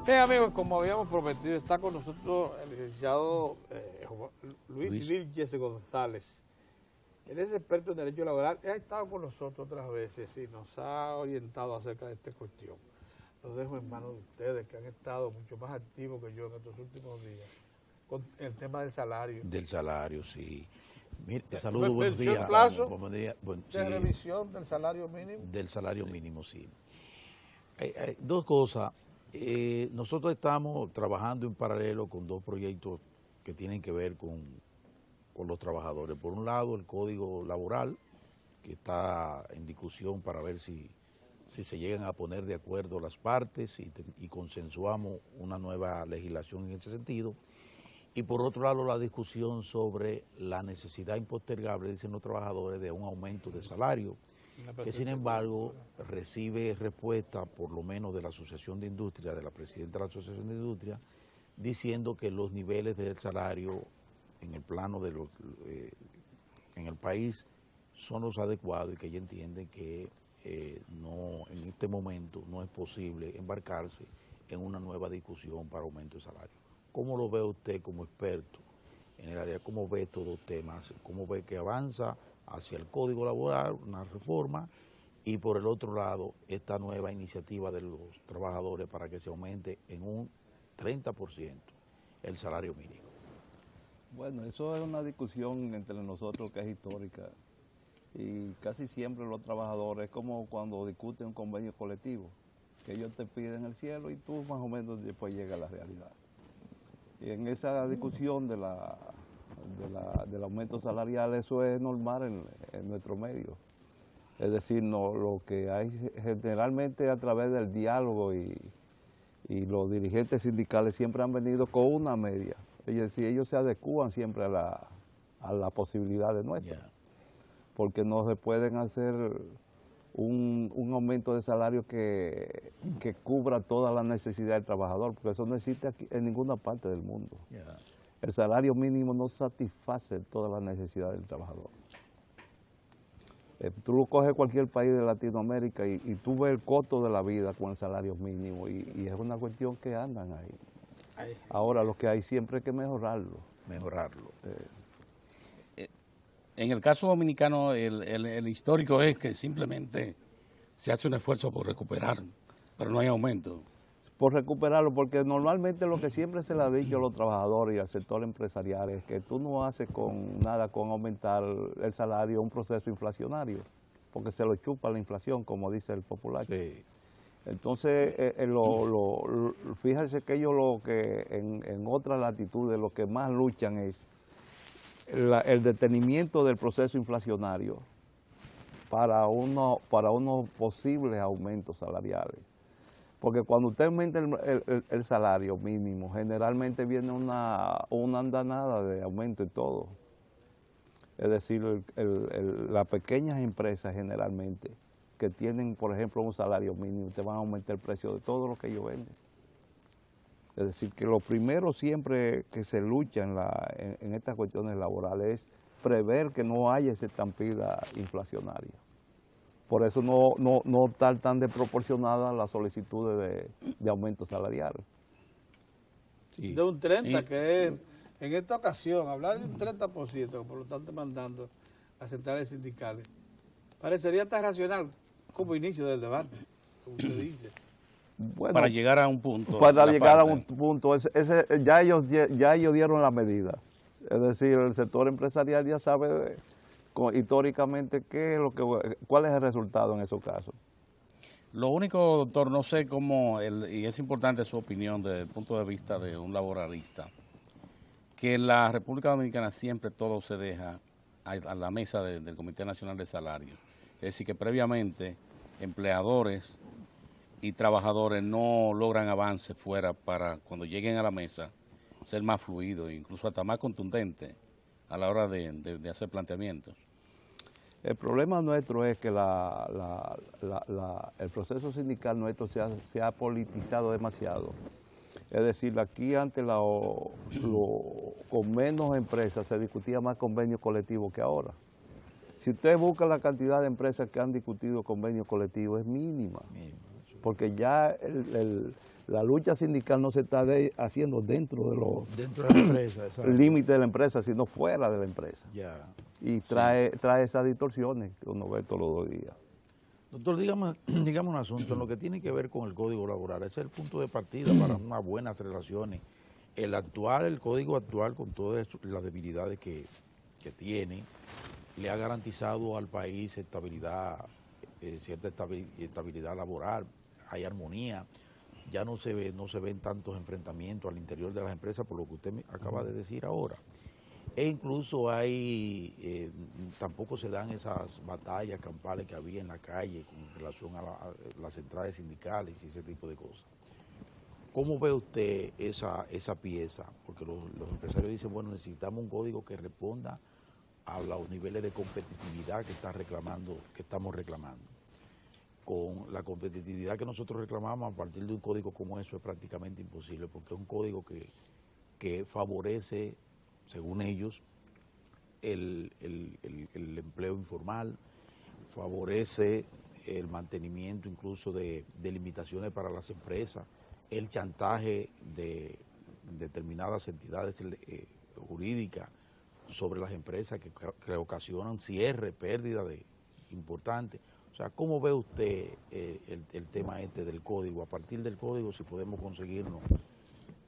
Bien, amigos, como habíamos prometido, está con nosotros el licenciado Luis Vilches González. Él es experto en Derecho Laboral, él ha estado con nosotros otras veces y nos ha orientado acerca de esta cuestión. Los dejo en manos de ustedes, que han estado mucho más activos que yo en estos últimos días, con el tema del salario. Del salario, sí. Mire, saludos, buenos ¿Venció días. el plazo Buenos días. Bueno, de sí, revisión del salario mínimo? del salario mínimo, sí. Hay dos cosas. Nosotros estamos trabajando en paralelo con dos proyectos que tienen que ver con los trabajadores. Por un lado, el Código Laboral, que está en discusión para ver si se llegan a poner de acuerdo las partes y consensuamos una nueva legislación en ese sentido. Y por otro lado, la discusión sobre la necesidad impostergable, dicen los trabajadores, de un aumento de salario, que sin embargo recibe respuesta, por lo menos de la Asociación de Industria, de la presidenta de la Asociación de Industria, diciendo que los niveles del salario en el plano de en el país son los adecuados y que ella entiende que no, en este momento no es posible embarcarse en una nueva discusión para aumento de salario. ¿Cómo lo ve usted como experto en el área? ¿Cómo ve estos dos temas? ¿Cómo ve que avanza hacia el Código Laboral, una reforma, y por el otro lado, esta nueva iniciativa de los trabajadores para que se aumente en un 30% el salario mínimo? Bueno, eso es una discusión entre nosotros que es histórica y casi siempre los trabajadores, es como cuando discuten un convenio colectivo, que ellos te piden el cielo y tú más o menos después llega a la realidad. Y en esa discusión del aumento salarial, eso es normal en nuestro medio. Es decir, no, lo que hay generalmente a través del diálogo y los dirigentes sindicales siempre han venido con una media. Es decir, ellos se adecúan siempre a la posibilidad de nuestra. Yeah. Porque no se pueden hacer un aumento de salario que cubra toda la necesidad del trabajador, porque eso no existe aquí en ninguna parte del mundo. Yeah. El salario mínimo no satisface todas las necesidades del trabajador. Tú lo coges cualquier país de Latinoamérica y tú ves el costo de la vida con el salario mínimo y es una cuestión que andan ahí. Ahora lo que hay siempre es que mejorarlo. Mejorarlo. En el caso dominicano, el histórico es que simplemente se hace un esfuerzo por recuperar, pero no hay aumento. Por recuperarlo, porque normalmente lo que siempre se le ha dicho a los trabajadores y al sector empresarial es que tú no haces nada con aumentar el salario, un proceso inflacionario, porque se lo chupa la inflación, como dice el popular. Sí. Entonces, fíjense que ellos en otras latitudes lo que más luchan es el detenimiento del proceso inflacionario para unos posibles aumentos salariales. Porque cuando usted aumenta el salario mínimo, generalmente viene una andanada de aumento en todo. Es decir, las pequeñas empresas generalmente que tienen, por ejemplo, un salario mínimo, te van a aumentar el precio de todo lo que ellos venden. Es decir, que lo primero siempre que se lucha en estas cuestiones laborales es prever que no haya esa estampida inflacionaria. Por eso no estar tan desproporcionada las solicitudes de aumento salarial. Sí. De un 30%, que es, en esta ocasión, hablar de un 30%, que por lo tanto mandando a centrales sindicales, parecería tan racional como inicio del debate, como usted dice. Bueno, para llegar a un punto. Para llegar a un punto, ya ellos dieron la medida. Es decir, el sector empresarial ya sabe históricamente cuál es el resultado en esos casos. Lo único, doctor, no sé cómo, y es importante su opinión desde el punto de vista de un laboralista, que en la República Dominicana siempre todo se deja a la mesa del Comité Nacional de Salarios. Es decir, que previamente empleadores y trabajadores no logran avance fuera para cuando lleguen a la mesa ser más fluidos e incluso hasta más contundentes a la hora de hacer planteamientos. El problema nuestro es que el proceso sindical nuestro se ha politizado demasiado. Es decir, aquí antes con menos empresas se discutía más convenios colectivos que ahora. Si usted busca la cantidad de empresas que han discutido convenios colectivos es mínima, porque ya La lucha sindical no se está haciendo dentro de los Dentro de la empresa, exacto. límites de la empresa, sino fuera de la empresa. Ya. Y trae esas distorsiones que uno ve todos los días. Doctor, dígame un asunto en lo que tiene que ver con el Código Laboral. Ese es el punto de partida para unas buenas relaciones. El código actual, con todas las debilidades que tiene, le ha garantizado al país estabilidad, cierta estabilidad laboral, hay armonía, ya no se ven tantos enfrentamientos al interior de las empresas, por lo que usted me acaba de decir ahora. E incluso tampoco se dan esas batallas campales que había en la calle con relación a las centrales sindicales y ese tipo de cosas. ¿Cómo ve usted esa pieza? Porque los empresarios dicen, bueno, necesitamos un código que responda a los niveles de competitividad que estamos reclamando. Con la competitividad que nosotros reclamamos a partir de un código como eso es prácticamente imposible, porque es un código que favorece, según ellos, el empleo informal, favorece el mantenimiento incluso de limitaciones para las empresas, el chantaje de determinadas entidades jurídicas sobre las empresas que ocasionan cierre, pérdida importante. O sea, ¿cómo ve usted el tema del código? A partir del código, si podemos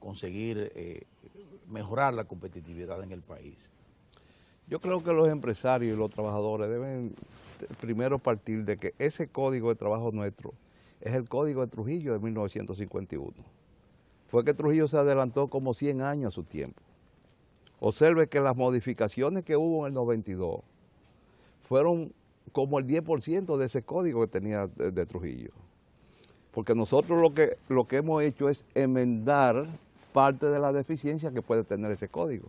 conseguir mejorar la competitividad en el país. Yo creo que los empresarios y los trabajadores deben primero partir de que ese código de trabajo nuestro es el código de Trujillo de 1951. Fue que Trujillo se adelantó como 100 años a su tiempo. Observe que las modificaciones que hubo en el 92 fueron como el 10% de ese código que tenía de Trujillo. Porque nosotros lo que hemos hecho es enmendar parte de la deficiencia que puede tener ese código.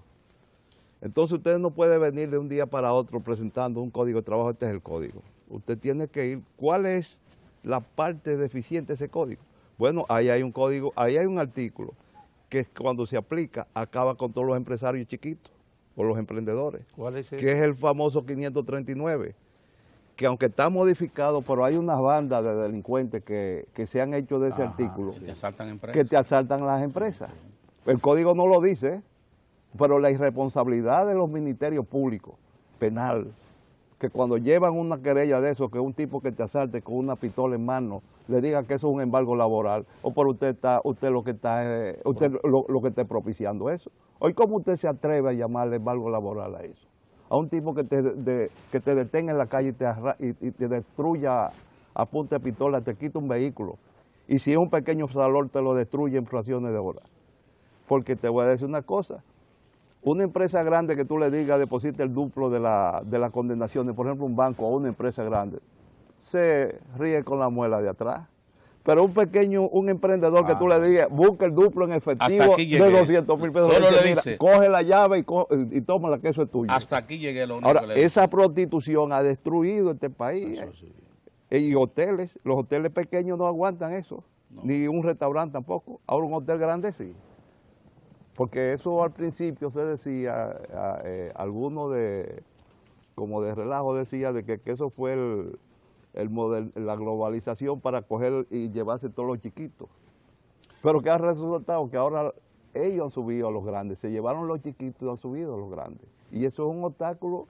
Entonces usted no puede venir de un día para otro presentando un código de trabajo, este es el código. Usted tiene que ir, ¿cuál es la parte deficiente de ese código? Bueno, ahí hay un código, ahí hay un artículo que cuando se aplica acaba con todos los empresarios chiquitos, con los emprendedores. ¿Cuál es ese? Que es el famoso 539, que aunque está modificado, pero hay unas bandas de delincuentes que se han hecho de ese artículo, que te asaltan empresas. que te asaltan las empresas. El código no lo dice, pero la irresponsabilidad de los ministerios públicos, penal, que cuando llevan una querella de eso, que un tipo que te asalte con una pistola en mano, le diga que eso es un embargo laboral, o por usted lo que está propiciando eso. Hoy, ¿cómo usted se atreve a llamarle embargo laboral a eso? A un tipo que te detenga en la calle y te destruya a punta de pistola, te quita un vehículo. Y si es un pequeño salón, te lo destruye en fracciones de horas. Porque te voy a decir una cosa, una empresa grande que tú le digas deposite el duplo de las condenaciones, por ejemplo un banco o una empresa grande, se ríe con la muela de atrás. Pero un emprendedor que tú le digas, busca el duplo en efectivo de 200,000 pesos. Solo le mira, dice, coge la llave y tómala, que eso es tuyo. Hasta aquí llegué, lo único Ahora, que le digo. esa prostitución ha destruido este país. Sí. Y hoteles, los hoteles pequeños no aguantan eso, ni un restaurante tampoco. Ahora un hotel grande sí. Porque eso al principio se decía, algunos como de relajo decía de que eso fue el modelo, la globalización para coger y llevarse todos los chiquitos. Pero ¿qué ha resultado? Que ahora ellos han subido a los grandes, se llevaron los chiquitos y han subido a los grandes. Y eso es un obstáculo,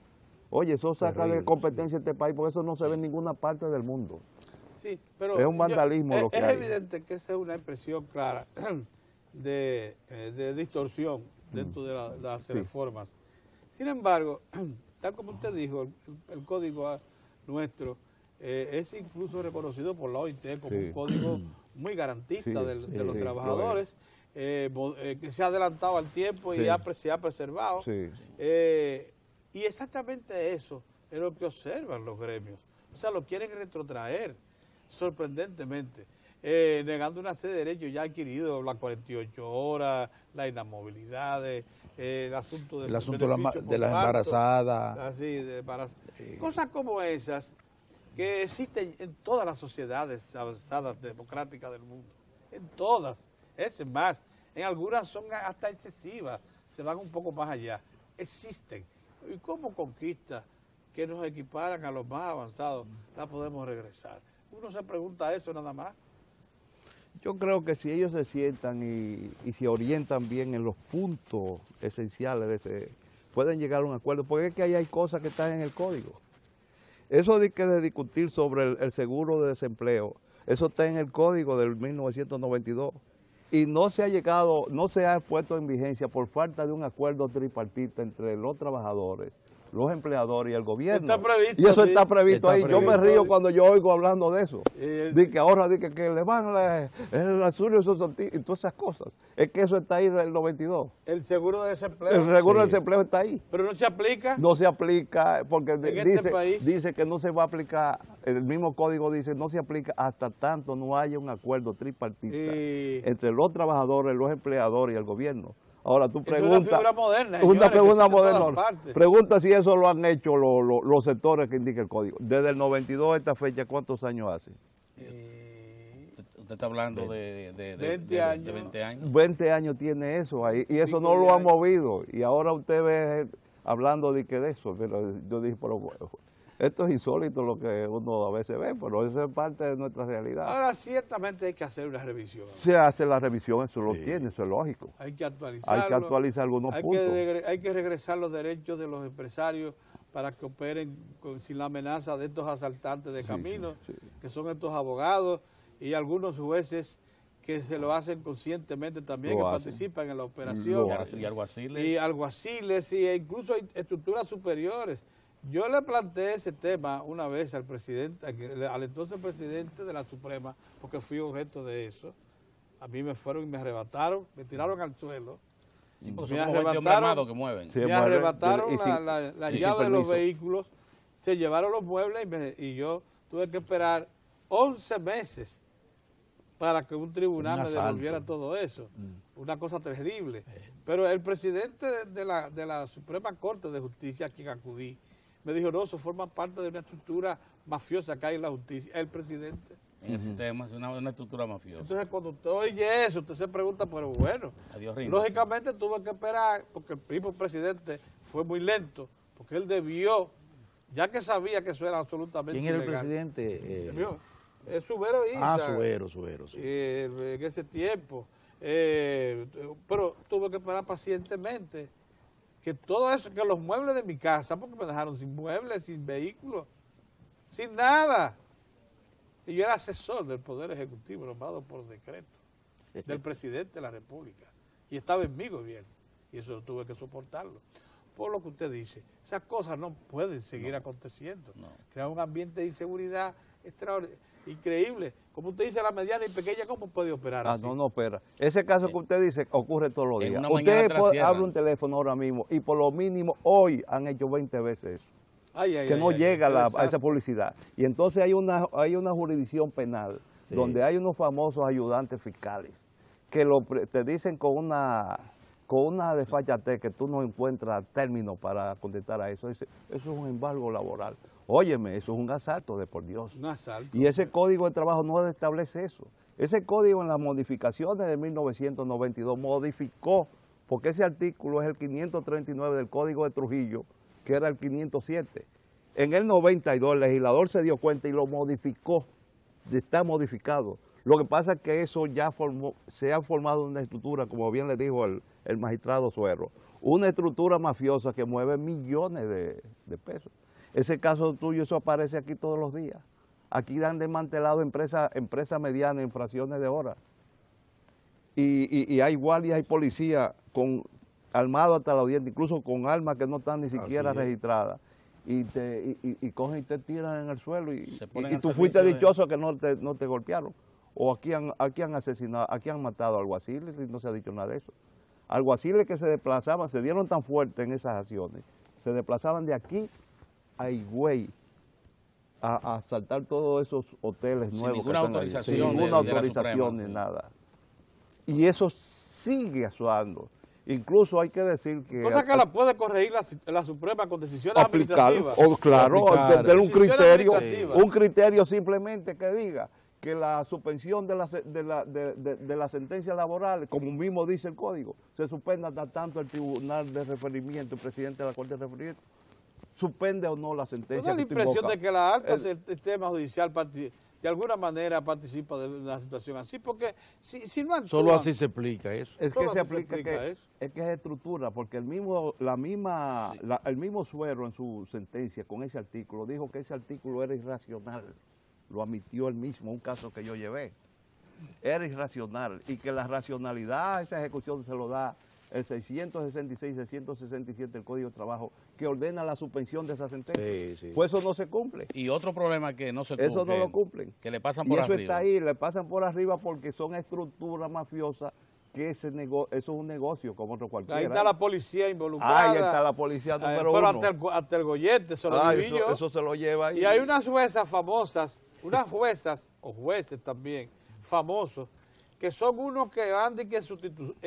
oye, eso saca terrible, de competencia este país, porque eso no se ve en ninguna parte del mundo. Sí, pero Es un vandalismo lo que hay. Es evidente que esa es una expresión clara de distorsión dentro de las reformas. Sin embargo, tal como usted dijo, el código nuestro es incluso reconocido por la OIT como un código muy garantista de los trabajadores, que se ha adelantado al tiempo y se ha preservado. Y exactamente eso es lo que observan los gremios. O sea, lo quieren retrotraer, sorprendentemente, negando una serie de derechos ya adquiridos, las 48 horas, la inamovilidad, el asunto de las embarazadas. Así, cosas como esas que existen en todas las sociedades avanzadas democráticas del mundo. En todas. Es más, en algunas son hasta excesivas, se van un poco más allá. Existen. ¿Y cómo conquistas que nos equiparan a los más avanzados la podemos regresar? Uno se pregunta eso nada más. Yo creo que si ellos se sientan y se orientan bien en los puntos esenciales pueden llegar a un acuerdo, porque es que ahí hay cosas que están en el código. Eso de discutir sobre el seguro de desempleo, eso está en el código del 1992 y no se ha puesto en vigencia por falta de un acuerdo tripartita entre los trabajadores, los empleadores y el gobierno. Está previsto, y eso sí. está previsto ahí. Yo me río cuando yo oigo hablando de eso. De que ahora que le van el azul y todas esas cosas. Es que eso está ahí del 92. El seguro de desempleo. El seguro de desempleo está ahí. Pero no se aplica. No se aplica porque país. dice que no se va a aplicar, el mismo código dice no se aplica hasta tanto no haya un acuerdo tripartita entre los trabajadores, los empleadores y el gobierno. Ahora tú preguntas, una figura moderna, una pregunta moderna. moderna. Pregunta si eso lo han hecho los sectores que indica el código. Desde el 92 a esta fecha, ¿cuántos años hace? Usted está hablando de 20 años. De 20 años. 20 años tiene eso ahí y eso no lo ha movido. Y ahora usted ve hablando de eso. Pero yo dije, pero bueno, esto es insólito lo que uno a veces ve, pero eso es parte de nuestra realidad. Ahora ciertamente hay que hacer una revisión. Se hace la revisión, eso lo tiene, eso es lógico. Hay que actualizarlo. Hay que actualizar algunos puntos. Hay que regresar los derechos de los empresarios para que operen sin la amenaza de estos asaltantes de caminos, que son estos abogados y algunos jueces que se lo hacen conscientemente también, participan en la operación. Y alguaciles, e incluso hay estructuras superiores. Yo le planteé ese tema una vez al presidente, al entonces presidente de la Suprema, porque fui objeto de eso. A mí me fueron y me arrebataron, me tiraron al suelo. Me arrebataron, que mueven. Me arrebataron la llave de los vehículos, se llevaron los muebles y yo tuve que esperar 11 meses para que un tribunal me devolviera todo eso. Una cosa terrible. Pero el presidente de la Suprema Corte de Justicia, a quien acudí, me dijo, no, eso forma parte de una estructura mafiosa que hay en la justicia. El presidente. En el sistema es una estructura mafiosa. Entonces, cuando usted oye eso, usted se pregunta, pero bueno, lógicamente tuve que esperar, porque el mismo presidente fue muy lento, porque él debió, ya que sabía que eso era absolutamente ilegal. ¿Quién era el presidente? Subero Isa. Subero, sí. En ese tiempo. Pero tuve que esperar pacientemente que todo eso, que los muebles de mi casa, porque me dejaron sin muebles, sin vehículos, sin nada. Y yo era asesor del Poder Ejecutivo, nombrado por decreto, del presidente de la República. Y estaba en mi gobierno. Y eso tuve que soportarlo. Por lo que usted dice, esas cosas no pueden seguir aconteciendo. Crear un ambiente de inseguridad extraordinario, increíble. Como usted dice, la mediana y pequeña, ¿cómo puede operar así? No opera. Ese caso que usted dice ocurre todos los días. Usted abre un teléfono ahora mismo y por lo mínimo hoy han hecho 20 veces eso. Que no llega a esa publicidad. Y entonces hay una jurisdicción penal donde hay unos famosos ayudantes fiscales que te dicen con una desfachatez que tú no encuentras término para contestar a eso. Eso es un embargo laboral. Óyeme, eso es un asalto de por Dios. Un asalto. Y ese código de trabajo no establece eso. Ese código en las modificaciones de 1992 modificó, porque ese artículo es el 539 del Código de Trujillo, que era el 507. En el 92 el legislador se dio cuenta y lo modificó, está modificado. Lo que pasa es que eso ya se ha formado una estructura, como bien le dijo el magistrado Suero, una estructura mafiosa que mueve millones de pesos. Ese caso tuyo, eso aparece aquí todos los días. Aquí han desmantelado empresas medianas, infracciones de horas. Y hay guardias, hay policías armados hasta los dientes, incluso con armas que no están ni siquiera registradas. Y cogen y te tiran en el suelo y tú fuiste dichoso que no te golpearon. O aquí han asesinado, aquí han matado alguaciles y no se ha dicho nada de eso. Alguaciles que se desplazaban, se dieron tan fuerte en esas acciones, se desplazaban de aquí a Higüey a asaltar todos esos hoteles nuevos. Sin ninguna autorización. Sin ninguna autorización ni nada. Y eso sigue actuando. Incluso hay que decir que... Cosa que la puede corregir la Suprema con decisiones administrativas. Claro, desde un criterio simplemente que diga que la suspensión de la sentencia laboral, como mismo dice el código, se suspenda hasta tanto el tribunal de referimiento, el presidente de la Corte de Referimiento, suspende o no la sentencia. ¿No da la impresión de que la alta sistema judicial de de alguna manera participa de una situación así, porque si no actúan, Solo así se explica eso. Es Solo que se así se aplica explica que eso. es que es estructura, porque el mismo Suero en su sentencia con ese artículo dijo que ese artículo era irracional. Lo admitió él mismo, un caso que yo llevé. Era irracional y que la racionalidad a esa ejecución se lo da el 666, 667 del Código de Trabajo, que ordena la suspensión de esa sentencia. Sí, sí. Pues eso no se cumple. Y otro problema que no se cumple. Eso no lo cumplen. Que le pasan Y por eso arriba. está ahí, le pasan por arriba porque son estructuras mafiosas que eso es un negocio como otro cualquiera. Ahí está la policía involucrada. Ahí está la policía número pero uno. hasta el gollete se lo viví yo. Eso se lo lleva ahí. Y hay unas juezas famosas, unas juezas o jueces también famosos, que son unos que van en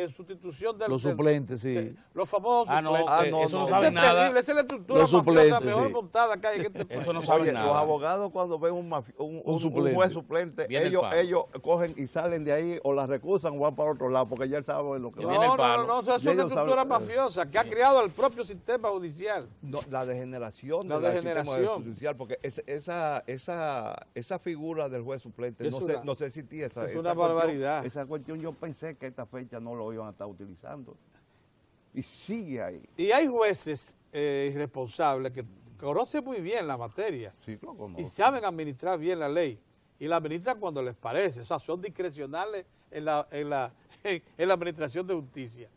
sustitución del... Los suplentes, sí. Los famosos No, suplentes. eso no Eso saben es nada. terrible, esa es la estructura Los mafiosa suplentes, mejor sí. montada que hay en este país. Eso no saben Oye, nada. los abogados cuando ven un suplente. juez suplente, Viene el ellos palo. cogen y salen de ahí o la recusan o van para otro lado porque ya él sabe lo que Y va. viene el palo. No, eso es Ya una ellos estructura saben, mafiosa que ha creado el propio sistema judicial. No, la degeneración La del sistema degeneración. judicial, porque esa figura del juez suplente Es no se existía. es esa una cuestión- barbaridad. Esa cuestión yo pensé que esta fecha no lo iban a estar utilizando. Y sigue ahí. Y hay jueces irresponsables que conocen muy bien la materia Sí, lo y conozco. saben administrar bien la ley. Y la administran cuando les parece. O sea, son discrecionales en la administración de justicia.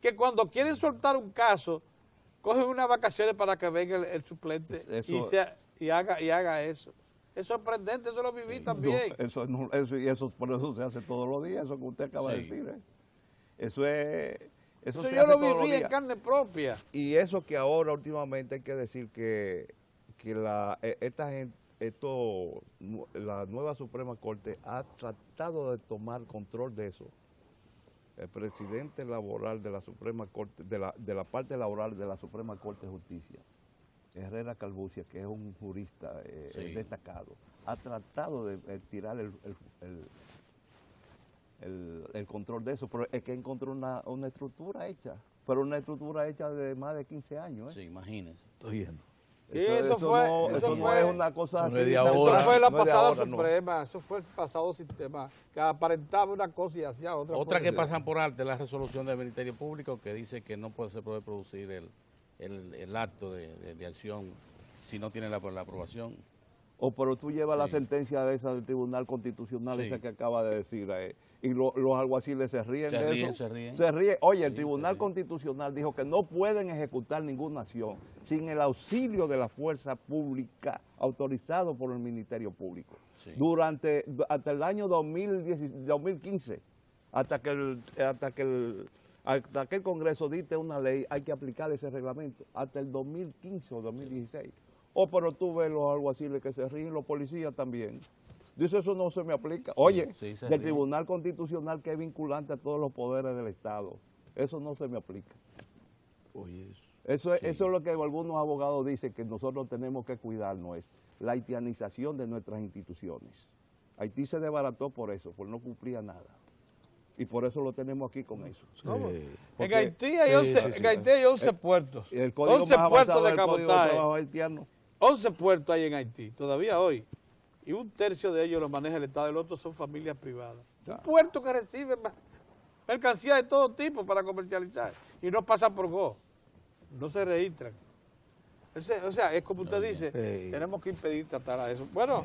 Que cuando quieren soltar un caso, cogen unas vacaciones para que venga el suplente y haga eso. Es sorprendente, eso lo viví también. Por eso se hace todos los días, eso que usted acaba de Sí. decir. Eso Eso se yo hace lo todos los viví en días. carne propia. Y eso que ahora últimamente hay que decir que la nueva Suprema Corte ha tratado de tomar control de eso. El presidente laboral de la Suprema Corte, de la parte laboral de la Suprema Corte de Justicia, Herrera Calbuccia, que es un jurista Sí. destacado, ha tratado de tirar el control de eso, pero es que encontró una estructura hecha, pero una estructura hecha de más de 15 años. Sí, imagínese. Estoy viendo. Sí, eso fue- no es una cosa eso no así. es de tan ahora. Eso fue la no es de pasada ahora, no. Suprema, eso fue el pasado sistema, que aparentaba una cosa y hacía otra. Otra que cosa. pasan por alto es la resolución del Ministerio Público que dice que no se puede producir el acto de acción si no tiene la aprobación. Pero tú llevas la Sí. sentencia de esa del Tribunal Constitucional, Sí. esa que acaba de decir, y los alguaciles se ríen Se de ríen, eso. se ríen. Se ríen. Oye, el Sí, Tribunal se ríen. Constitucional dijo que no pueden ejecutar ninguna acción sin el auxilio de la fuerza pública autorizado por el Ministerio Público. Sí. Hasta el año 2015, hasta que el Congreso dicte una ley, hay que aplicar ese reglamento, hasta el 2015 o 2016. Pero tú ves los alguaciles que se ríen, los policías también. Dice, eso no se me aplica. Oye, Sí, se del ríen. Tribunal Constitucional que es vinculante a todos los poderes del Estado, eso no se me aplica. Oye, eso. Eso es lo que algunos abogados dicen que nosotros tenemos que cuidarnos, es la haitianización de nuestras instituciones. Haití se desbarató por eso, por no cumplir a nada. Y por eso lo tenemos aquí con eso. ¿Cómo? Sí. En Porque- Haití hay 11, sí, sí. en Haití hay 11 puertos. El código 11 más puertos avanzado de del Código de cabotaje. Trabajo haitiano. 11 puertos hay en Haití, todavía hoy. Y un tercio de ellos los maneja el Estado, el otro son familias privadas. Un puerto que recibe mercancías de todo tipo para comercializar. Y no pasan por Go. No se registran. O sea, es como usted dice, Sí. tenemos que impedir tratar a eso. Bueno,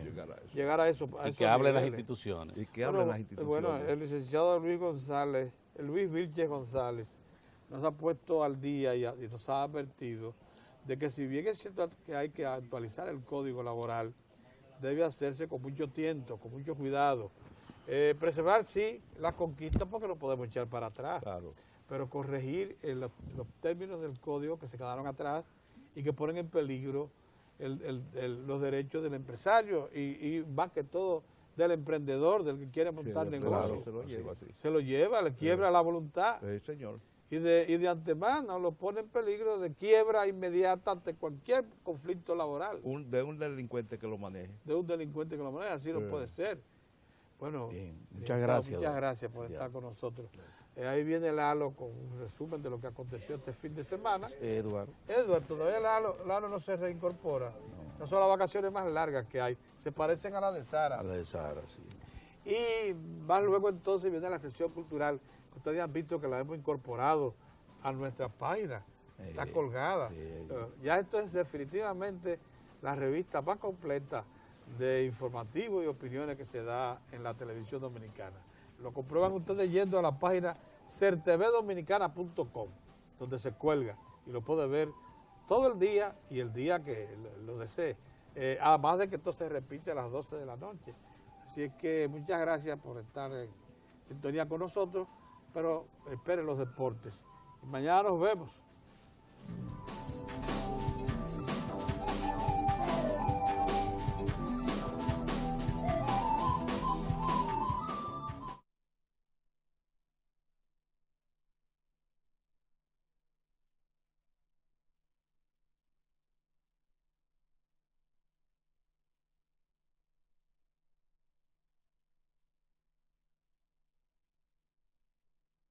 llegar a eso. a Y esos que hablen las niveles. instituciones. Y que hablen Bueno, las instituciones. Bueno, el licenciado Luis Vilches González, nos ha puesto al día y nos ha advertido de que si bien es cierto que hay que actualizar el código laboral, debe hacerse con mucho tiento, con mucho cuidado. Preservar, sí, las conquistas porque no podemos echar para atrás, Claro. pero corregir los términos del código que se quedaron atrás y que ponen en peligro los derechos del empresario y más que todo del emprendedor, del que quiere montar Sí, negocio. claro, se lo lleva así. Se lo lleva, le quiebra la voluntad Sí, señor. y de antemano lo pone en peligro de quiebra inmediata ante cualquier conflicto laboral De un delincuente que lo maneje. de un delincuente que lo maneja, así no puede ser. Bueno, Bien, muchas licenciado, gracias, Muchas don gracias por licenciado. estar con nosotros. Ahí viene Lalo con un resumen de lo que aconteció este fin de semana. Eduardo. Edward, todavía Lalo no se reincorpora. Estas son las vacaciones más largas que hay. Se parecen a las de Sara. A la de Sara, sí. Y más luego entonces viene la sección cultural. Ustedes han visto que la hemos incorporado a nuestra página. Está colgada. Ya esto es definitivamente la revista más completa de informativos y opiniones que se da en la televisión dominicana. Lo comprueban ustedes yendo a la página certvdominicana.com, donde se cuelga y lo puede ver todo el día y el día que lo desee. Además de que esto se repite a las 12 de la noche. Así es que muchas gracias por estar en sintonía con nosotros, pero esperen los deportes. Y mañana nos vemos.